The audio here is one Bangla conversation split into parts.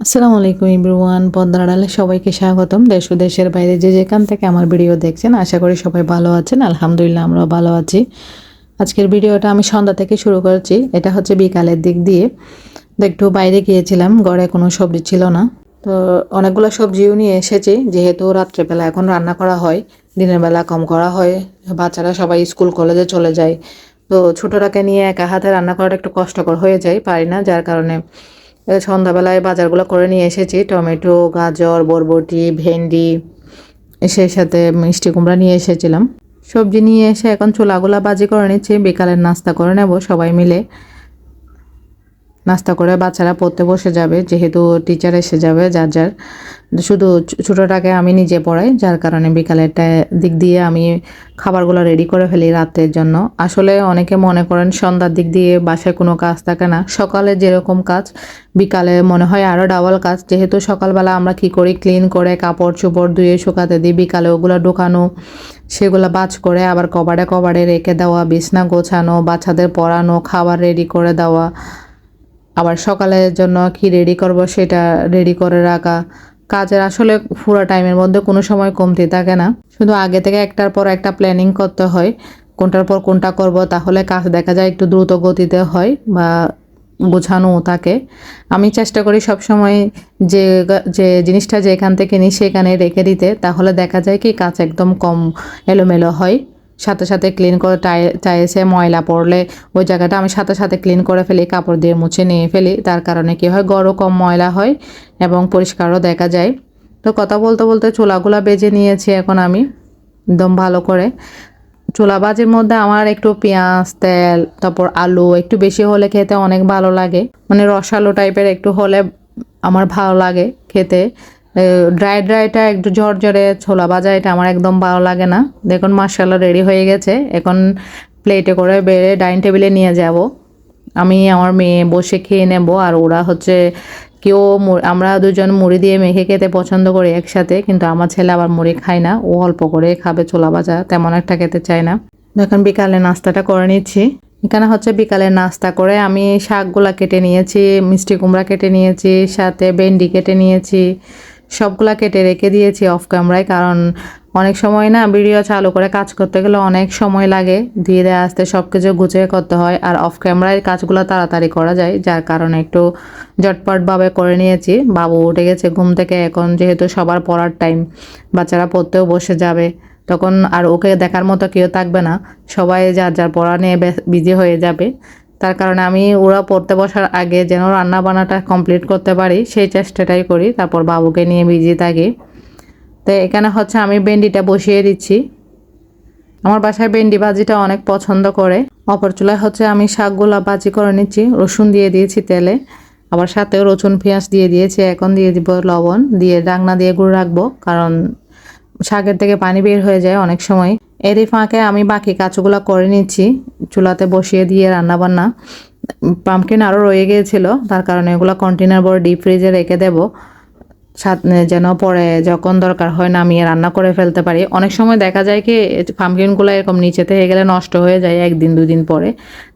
আসসালামু আলাইকুম এভরিওয়ান, পদ্মার আড়ালে সবাইকে স্বাগতম। দেশ ও দেশের বাইরে যে যেখান থেকে আমার ভিডিও দেখছেন, আশা করি সবাই ভালো আছেন। আলহামদুলিল্লাহ আমরাও ভালো আছি। আজকের ভিডিওটা আমি সন্ধ্যা থেকে শুরু করছি। এটা হচ্ছে বিকালের দিক দিয়ে। তো একটু বাইরে গিয়েছিলাম, ঘরে কোনো সবজি ছিল না, তো অনেকগুলো সবজিও নিয়ে এসেছি। যেহেতু রাত্রেবেলা এখন রান্না করা হয়, দিনের বেলা কম করা হয়, বাচ্চারা সবাই স্কুল কলেজে চলে যায়, তো ছোটটাকে নিয়ে একা হাতে রান্না করাটা একটু কষ্টকর হয়ে যায়, পারি না, যার কারণে সন্ধ্যাবেলায় বাজারগুলো করে নিয়ে এসেছি। টমেটো, গাজর, বরবটি, ভেন্ডি, সেই সাথে মিষ্টি কুমড়া নিয়ে এসেছিলাম। সবজি নিয়ে এসে এখন চুলাগুলা বাজি করে নিচ্ছি, বিকালের নাস্তা করে নেব সবাই মিলে। নাস্তা করে বাচ্চারা পড়তে বসে যাবে, যেহেতু টিচার এসে যাবে যার যার। শুধু ছোটোটাকে আমি নিজে পড়াই, যার কারণে বিকালেরটা দিক দিয়ে আমি খাবারগুলো রেডি করে ফেলি রাতের জন্য। আসলে অনেকে মনে করেন সন্ধ্যার দিক দিয়ে বাসায় কোনো কাজ থাকে না, সকালে যেরকম কাজ বিকালে মনে হয় আরও ডাবল কাজ। যেহেতু সকালবেলা আমরা কি করি, ক্লিন করে কাপড় চোপড় ধুয়ে শুকাতে দিই, বিকালে ওগুলো ঢোকানো, সেগুলো বাজ করে আবার কবাড়ে কবাড়ে রেখে দেওয়া, বিছনা গোছানো, বাচ্চাদের পড়ানো, খাবার রেডি করে দেওয়া, আবার সকালের জন্য কি রেডি করব সেটা রেডি করে রাখা। কাজের আসলে পুরো টাইমের মধ্যে কোনো সময় কমতি থাকে না, শুধু আগে থেকে একটার পর একটা প্ল্যানিং করতে হয়, কোনটার পর কোনটা করব, তাহলে কাজ দেখা যায় একটু দ্রুত গতিতে হয় বা গোছানো থাকে। আমি চেষ্টা করি সব সময় যে যে জিনিসটা যেখান থেকে নিই সেখানে রেখে দিতে, তাহলে দেখা যায় কি কাজ একদম কম এলোমেলো হয়। সাথে সাথে ক্লিন করে টাইলসে ময়লা পড়লে ওই জায়গাটা আমি সাথে সাথে ক্লিন করে ফেলি, কাপড় দিয়ে মুছে নিয়ে ফেলি। তার কারণে কী হয়, ঘরও কম ময়লা হয় এবং পরিষ্কারও দেখা যায়। তো কথা বলতে বলতে চুলাগুলা বেজে নিয়েছি এখন আমি একদম ভালো করে। চুলা ভাজির মধ্যে আমার একটু পেঁয়াজ, তেল, তারপর আলু একটু বেশি হলে খেতে অনেক ভালো লাগে, মানে রসালো টাইপের একটু হলে আমার ভালো লাগে খেতে। ড্রাইটা একটু ঝরঝরে ছোলা ভাজা এটা আমার একদম ভালো লাগে না। দেখুন মাশাআল্লাহ রেডি হয়ে গেছে, এখন প্লেটে করে বেড়ে ডাইনিং টেবিলে নিয়ে যাব। আমি আমার মেয়ে বসে খেয়ে নেব, আর ওরা হচ্ছে কেউ, আমরা দুজন মুড়ি দিয়ে মেখে খেতে পছন্দ করি একসাথে, কিন্তু আমার ছেলে আবার মুড়ি খায় না, ও অল্প করে খাবে, ছোলা ভাজা তেমন একটা খেতে চায় না। এখন বিকালে নাস্তাটা করে নিচ্ছি। এখানে হচ্ছে বিকালে নাস্তা করে আমি শাকগুলা কেটে নিয়েছি, মিষ্টি কুমড়া কেটে নিয়েছি, সাথে ভেন্ডি কেটে নিয়েছি, সবগুলা কেটে রেখে দিয়েছি অফ ক্যামেরায়। কারণ অনেক সময় না ভিডিও চালু করে কাজ করতে গেলে অনেক সময় লাগে, ধীরে আস্তে সব কিছু গুছিয়ে করতে হয়, আর অফ ক্যামেরায় কাজগুলো তাড়াতাড়ি করা যায়, যার কারণে একটু ঝটপটভাবে করে নিয়েছি। বাবু উঠে গেছে ঘুম থেকে, এখন যেহেতু সবার পড়ার টাইম, বাচ্চারা পড়তেও বসে যাবে, তখন আর ওকে দেখার মতো কেউ থাকবে না, সবাই যার যার পড়া নিয়ে বিজি হয়ে যাবে। তার কারণে আমি ওরা পড়তে বসার আগে যেন রান্না বান্নাটা কমপ্লিট করতে পারি সেই চেষ্টাটাই করি, তারপর বাবুকে নিয়ে বিজি থাকি। তো এখানে হচ্ছে আমি ভেন্ডিটা বসিয়ে দিচ্ছি। আমার বাসায় ভেন্ডি ভাজিটা অনেক পছন্দ করে। অপর চুলায় হচ্ছে আমি শাকগুলা ভাজি করে নিচ্ছি, রসুন দিয়ে দিয়েছি তেলে, আবার সাথেও রসুন পেঁয়াজ দিয়ে দিয়েছি। এখন দিয়ে দিব লবণ, দিয়ে ডাকনা দিয়ে গুঁড়ো রাখবো, কারণ শাকের থেকে পানি বের হয়ে যায় অনেক সময়। এরই ফাঁকে আমি বাকি কাজগুলো করে নিচ্ছি, চুলাতে বসিয়ে দিয়ে রান্না বান্না। পাম্পকিন আরও রয়ে গিয়েছিল, তার কারণে এগুলো কন্টেনার ভরে ডিপ ফ্রিজে রেখে দেবো, যেন পরে যখন দরকার হয় নামিয়ে রান্না করে ফেলতে পারি। অনেক সময় দেখা যায় কি পাম্পকিনগুলো এরকম নিচেতে হয়ে গেলে নষ্ট হয়ে যায় একদিন দুদিন পরে,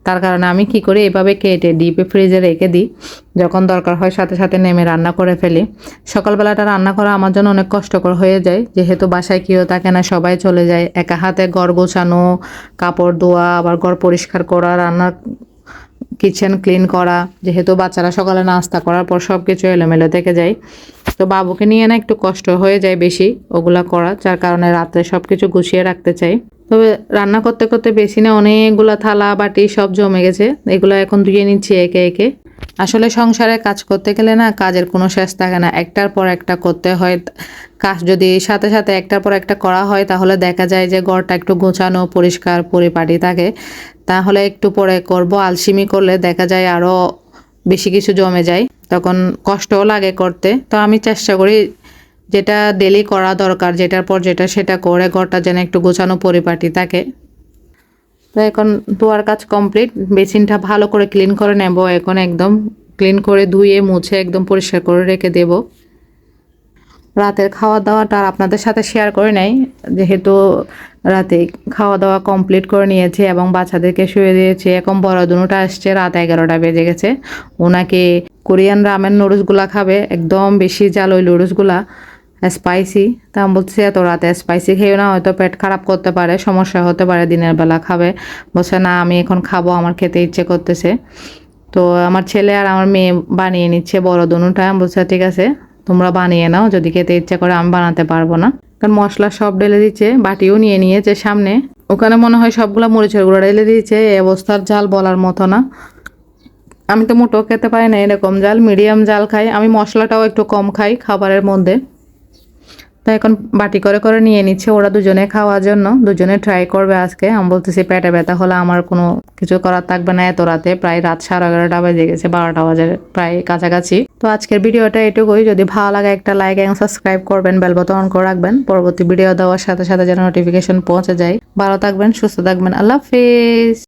তার কারণে আমি কি করি এভাবে কেটে ডিপে ফ্রিজে রেখে দিই, যখন দরকার হয় সাথে সাথে নেমে রান্না করে ফেলি। সকালবেলাটা রান্না করা আমার জন্য অনেক কষ্টকর হয়ে যায়, যেহেতু বাসায় কেউ থাকে না, সবাই চলে যায়, একা হাতে ঘর গোছানো, কাপড় ধোয়া, আবার ঘর পরিষ্কার করা, রান্না কিচেন ক্লিন করা, যেহেতু বাচ্চারা সকালে নাস্তা করার পর সব কিছু এলোমেলো থেকে যায়, তো বাবুকে নিয়ে না একটু কষ্ট হয়ে যায় বেশি ওগুলা করা, যার কারণে রাত্রে সব কিছু গুছিয়ে রাখতে চাই। তবে রান্না করতে করতে বেশি না অনেকগুলা থালা বাটি সব জমে গেছে, এগুলো এখন ধুয়ে নিচ্ছি একে একে। আসলে সংসারে কাজ করতে গেলে না কাজের কোনো শেষ থাকে না, একটার পর একটা করতে হয়। কাজ যদি সাথে সাথে একটার পর একটা করা হয়, তাহলে দেখা যায় যে ঘরটা একটু গোছানো পরিষ্কার পরিপাটি থাকে। তাহলে একটু পরে করব, আলসিমি করলে দেখা যায় আরও বেশি কিছু জমে যায়, তখন কষ্টও লাগে করতে। তো আমি চেষ্টা করি যেটা ডেলি করা দরকার, যেটার পর যেটা সেটা করে ঘরটা যেন একটু গোছানো পরিপাটি থাকে। তো এখন ধোয়ার কাজ কমপ্লিট, বেসিনটা ভালো করে ক্লিন করে নেব, এখন একদম ক্লিন করে ধুয়ে মুছে একদম পরিষ্কার করে রেখে দেব। রাতের খাওয়া দাওয়াটা আর আপনাদের সাথে শেয়ার করে নেই, যেহেতু রাতে খাওয়া দাওয়া কমপ্লিট করে নিয়েছি এবং বাচ্চাদেরকে শুয়ে দিয়েছি। এখন বড় দুনুটা আসছে, রাত 11টা বেজে গেছে, ওনাকে কোরিয়ান রামেন নুডলসগুলা খাবে, একদম বেশি জাল ওই নুডলসগুলা, স্পাইসি। তা আমি বলছি এত রাতে স্পাইসি খেয়েও না, হয়তো পেট খারাপ করতে পারে, সমস্যা হতে পারে, দিনের বেলা খাবে। বলছে না আমি এখন খাবো, আমার খেতে ইচ্ছে করতেছে। তো আমার ছেলে আর আমার মেয়ে বানিয়ে নিচ্ছে, বড় দুনুটা। আমি বলছে ঠিক আছে তোমরা বানিয়ে নাও, যদি খেতে ইচ্ছে করে, আমি বানাতে পারবো না। কারণ মশলা সব ঢেলে দিচ্ছে, বাটিও নিয়ে নিয়েছে সামনে। ওখানে মনে হয় সবগুলা মরিচের গুঁড়া ঢেলে দিয়েছে। এই অবস্থার জাল বলার মতো না। আমি তো মোটেও খেতে পারি না এরকম জাল, মিডিয়াম জাল খাই আমি, মশলাটাও একটু কম খাই খাবারের মধ্যে। তো এখন বাটি করে করে নিয়ে নিচ্ছে ওরা দুজনে খাওয়ার জন্য, দুজনে ট্রাই করবে আজকে। আমি বলতেছি পেটে ব্যথা হলে আমার কোনো কিছু করার থাকবে না এত রাতে, প্রায় রাত 11:30 বেজে গেছে, 12টা বাজে প্রায় কাছাকাছি। তো আজকের ভিডিওটা এটুকুই। যদি ভালো লাগে একটা লাইক এবং সাবস্ক্রাইব করবেন, বেল বাটন অন করে রাখবেন, পরবর্তী ভিডিও দেওয়ার সাথে সাথে যেন নোটিফিকেশন পৌঁছে যায়। ভালো থাকবেন, সুস্থ থাকবেন, আল্লাহ হাফেজ।